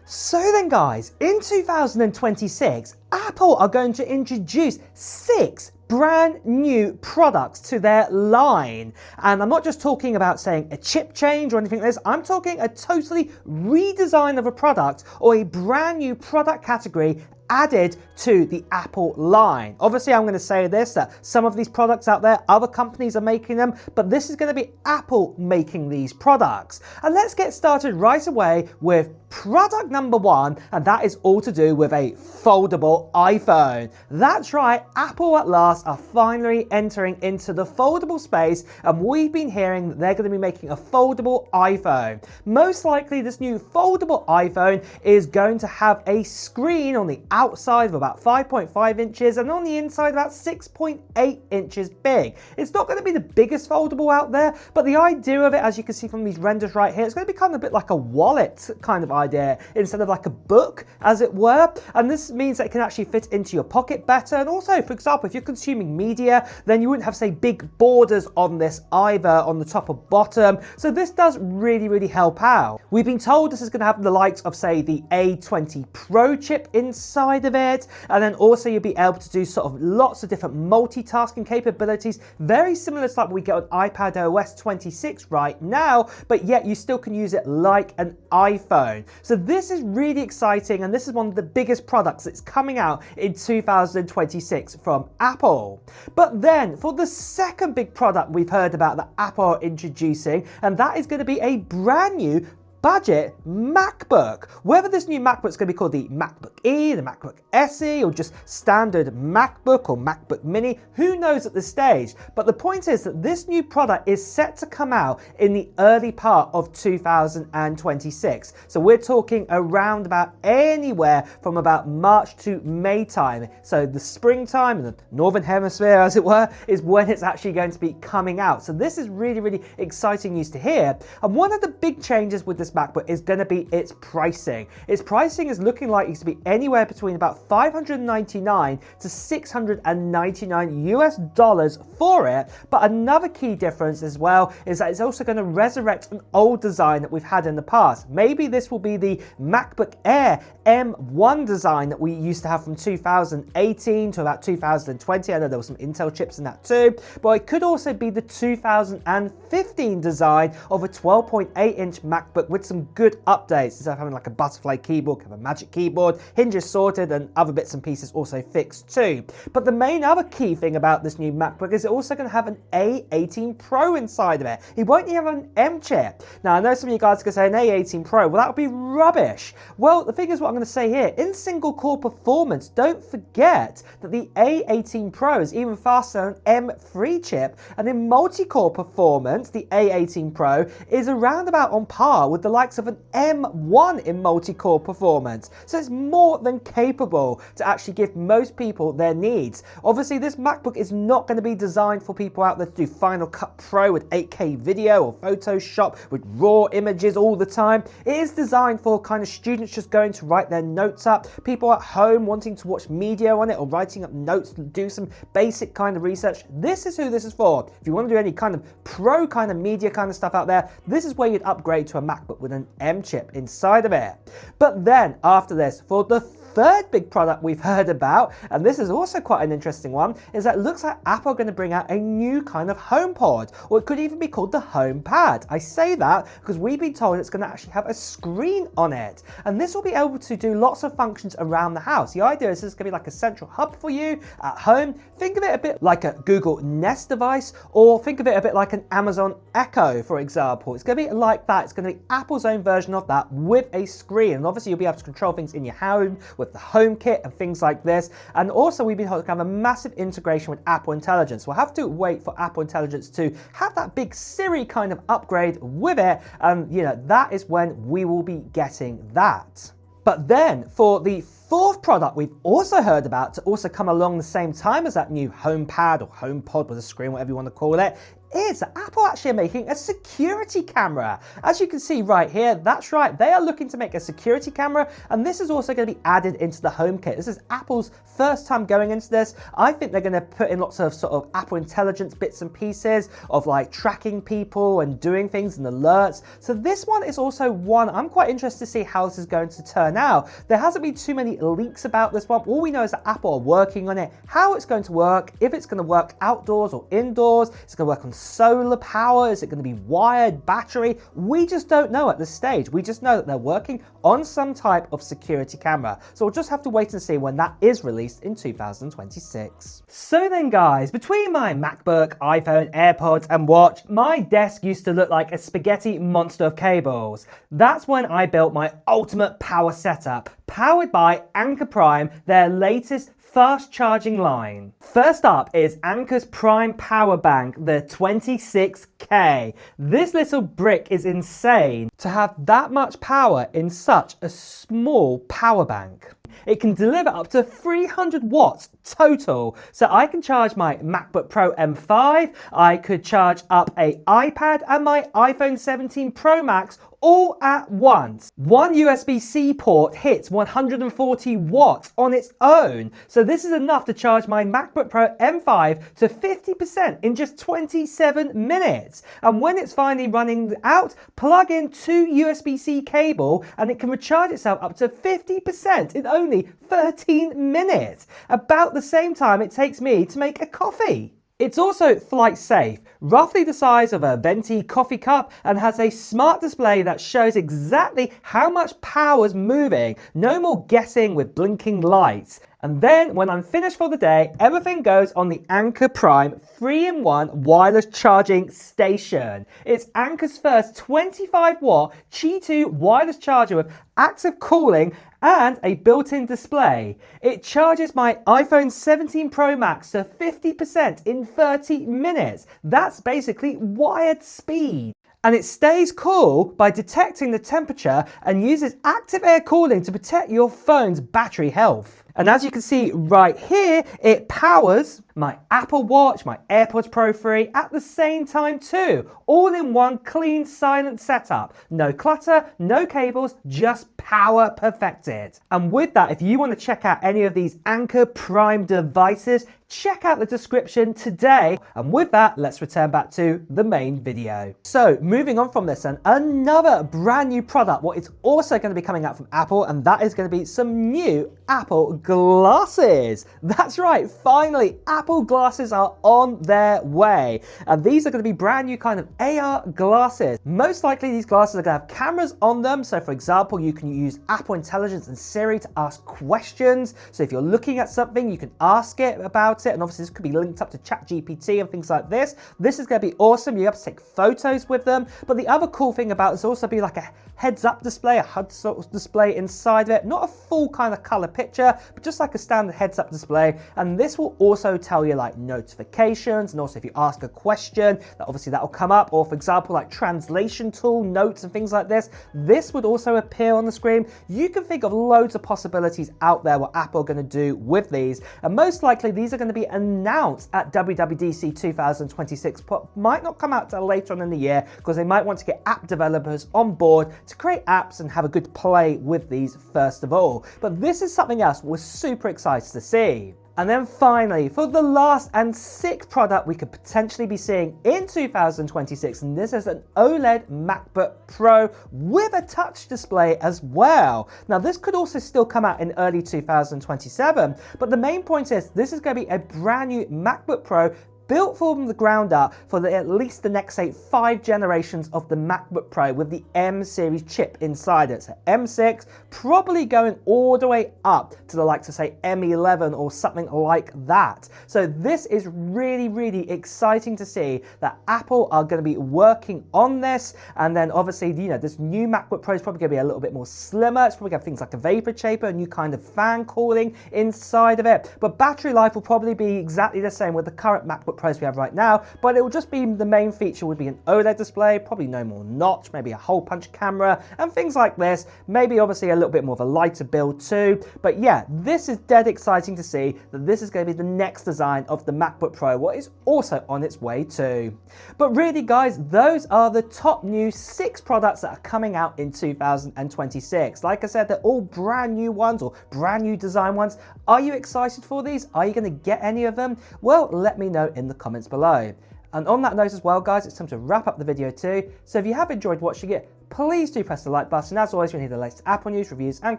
So then guys, in 2026, Apple are going to introduce 6 brand new products to their line. And I'm not just talking about saying a chip change or anything like this, I'm talking a totally redesign of a product or a brand new product category added to the Apple line. Obviously, I'm going to say this, that some of these products out there, other companies are making them, but this is going to be Apple making these products. And let's get started right away with product number 1, and that is all to do with a foldable iPhone. That's right, Apple at last are finally entering into the foldable space, and we've been hearing that they're going to be making a foldable iPhone. Most likely, this new foldable iPhone is going to have a screen on the outside of about 5.5 inches and on the inside about 6.8 inches big. It's not going to be the biggest foldable out there, but the idea of it, as you can see from these renders right here, it's going to be kind of a bit like a wallet kind of idea instead of like a book, as it were. And this means that it can actually fit into your pocket better. And also, for example, if you're consuming media, then you wouldn't have, say, big borders on this either, on the top or bottom. So this does really help out. We've been told this is going to have the likes of, say, the A20 Pro chip inside of it, and then also you'll be able to do sort of lots of different multitasking capabilities, very similar to like what we get on iPad OS 26 right now, but yet you still can use it like an iPhone. So this is really exciting, and this is one of the biggest products that's coming out in 2026 from Apple. But then for the second big product we've heard about that Apple are introducing, and that is going to be a brand new budget MacBook. Whether this new MacBook is going to be called the MacBook Air, the MacBook SE, or just standard MacBook or MacBook Mini, who knows at this stage. But the point is that this new product is set to come out in the early part of 2026. So we're talking around about anywhere from about March to May time. So the springtime in the Northern Hemisphere, as it were, is when it's actually going to be coming out. So this is really exciting news to hear. And one of the big changes with this MacBook is going to be its pricing. Its pricing is looking like it's to be anywhere between about $599 to $699 US for it. But another key difference as well is that it's also going to resurrect an old design that we've had in the past. Maybe this will be the MacBook Air M1 design that we used to have from 2018 to about 2020. I know there were some Intel chips in that too, but it could also be the 2015 design of a 12.8-inch MacBook with some good updates. Instead of having like a butterfly keyboard, have a magic keyboard, hinges sorted, and other bits and pieces also fixed too. But the main other key thing about this new MacBook is it's also going to have an A18 Pro inside of it. It won't even have an M chip. Now, I know some of you guys are going to say an A18 Pro. Well, that would be rubbish. Well, the thing is what I'm going to say here. In single core performance, don't forget that the A18 Pro is even faster than an M3 chip. And in multi-core performance, the A18 Pro is around about on par with the likes of an M1 in multi-core performance. So it's more than capable to actually give most people their needs. Obviously, this MacBook is not going to be designed for people out there to do Final Cut Pro with 8K video or Photoshop with raw images all the time. It is designed for kind of students just going to write their notes up, people at home wanting to watch media on it or writing up notes to do some basic kind of research. This is who this is for. If you want to do any kind of pro kind of media kind of stuff out there, this is where you'd upgrade to a MacBook with an M chip inside of it. But then after this, for the third big product we've heard about, and this is also quite an interesting one, is that it looks like Apple are going to bring out a new kind of HomePod, or it could even be called the HomePad. I say that because we've been told it's going to actually have a screen on it, and this will be able to do lots of functions around the house. The idea is this is going to be like a central hub for you at home. Think of it a bit like a Google Nest device, or think of it a bit like an Amazon Echo, for example. It's going to be like that. It's going to be Apple's own version of that with a screen, and obviously you'll be able to control things in your home with the HomeKit and things like this. And also we've been told to have a massive integration with Apple Intelligence. We'll have to wait for Apple Intelligence to have that big Siri kind of upgrade with it, and that is when we will be getting that. But then for the fourth product we've also heard about to also come along the same time as that new HomePad or HomePod with a screen, whatever you want to call it, is that Apple actually are making a security camera. As you can see right here, that's right, they are looking to make a security camera, and this is also going to be added into the HomeKit. This is Apple's first time going into this. I think they're going to put in lots of sort of Apple Intelligence bits and pieces of like tracking people and doing things and alerts. So this one is also one I'm quite interested to see how this is going to turn out. There hasn't been too many leaks about this one. All we know is that Apple are working on it, how it's going to work, if it's going to work outdoors or indoors, it's going to work on solar power, is it going to be wired, battery? We just don't know at this stage. We just know that they're working on some type of security camera. So we'll just have to wait and see when that is released in 2026. So then guys, between my MacBook, iPhone, AirPods and watch, my desk used to look like a spaghetti monster of cables. That's when I built my ultimate power setup, powered by Anker Prime, their latest fast charging line. First up is Anker's Prime Power Bank, the 26K. This little brick is insane to have that much power in such a small power bank. It can deliver up to 300 watts total. So I can charge my MacBook Pro M5, I could charge up an iPad and my iPhone 17 Pro Max all at once. One USB-C port hits 140 watts on its own. So this is enough to charge my MacBook Pro M5 to 50% in just 27 minutes. And when it's finally running out, plug in 2 USB-C cable and it can recharge itself up to 50% in only 13 minutes. About the same time it takes me to make a coffee. It's also flight safe, roughly the size of a venti coffee cup, and has a smart display that shows exactly how much power is moving. No more guessing with blinking lights. And then when I'm finished for the day, everything goes on the Anker Prime 3-in-1 wireless charging station. It's Anker's first 25-watt Qi2 wireless charger with active cooling and a built-in display. It charges my iPhone 17 Pro Max to 50% in 30 minutes. That's basically wired speed. And it stays cool by detecting the temperature and uses active air cooling to protect your phone's battery health. And as you can see right here, it powers my Apple Watch, my AirPods Pro 3 at the same time too. All in one clean, silent setup. No clutter, no cables, just power perfected. And with that, if you want to check out any of these Anker Prime devices, check out the description today. And with that, let's return back to the main video. So moving on from this, and another brand new product, what is also going to be coming out from Apple, and that is going to be some new Apple glasses. That's right, finally, Apple glasses are on their way. And these are going to be brand new kind of AR glasses. Most likely these glasses are going to have cameras on them. So for example, you can use Apple Intelligence and Siri to ask questions. So if you're looking at something, you can ask it about it. And obviously this could be linked up to ChatGPT and things like this. This is going to be awesome. You're able to take photos with them. But the other cool thing about this also be like a heads-up display, a HUD sort of display inside of it. Not a full kind of color picture, but just like a standard heads-up display. And this will also tell you like notifications, and also if you ask a question, that obviously that will come up. Or for example, like translation tool, notes and things like this. This would also appear on the screen. You can think of loads of possibilities out there what Apple are going to do with these. And most likely these are going to be announced at WWDC 2026, but might not come out till later on in the year because they might want to get app developers on board to create apps and have a good play with these first of all. But this is something else we're super excited to see. And then finally, for the last and sixth product we could potentially be seeing in 2026, and this is an OLED MacBook Pro with a touch display as well. Now this could also still come out in early 2027, but the main point is this is going to be a brand new MacBook Pro built from the ground up for at least the next, say, 5 generations of the MacBook Pro with the M series chip inside it. So M6, probably going all the way up to the likes of, say, M11 or something like that. So this is really, really exciting to see that Apple are going to be working on this. And then obviously, you know, this new MacBook Pro is probably going to be a little bit more slimmer. It's probably going to have things like a vapor chamber, a new kind of fan cooling inside of it. But battery life will probably be exactly the same with the current MacBook MacBook Pros we have right now, but it will just be, the main feature would be an OLED display, probably no more notch, maybe a hole punch camera, and things like this. Maybe obviously a little bit more of a lighter build too. But yeah, this is dead exciting to see that this is going to be the next design of the MacBook Pro, what is also on its way too. But really guys, those are the top new 6 products that are coming out in 2026. Like I said, they're all brand new ones or brand new design ones. Are you excited for these? Are you going to get any of them? Well, let me know in the comments below. And on that note as well guys, it's time to wrap up the video too. So if you have enjoyed watching it, please do press the like button. As always, when you hear the latest Apple news, reviews and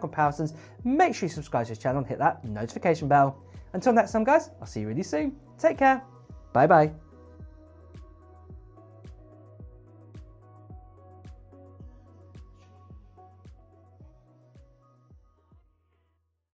comparisons, make sure you subscribe to this channel and hit that notification bell. Until next time guys, I'll see you really soon. Take care. Bye bye.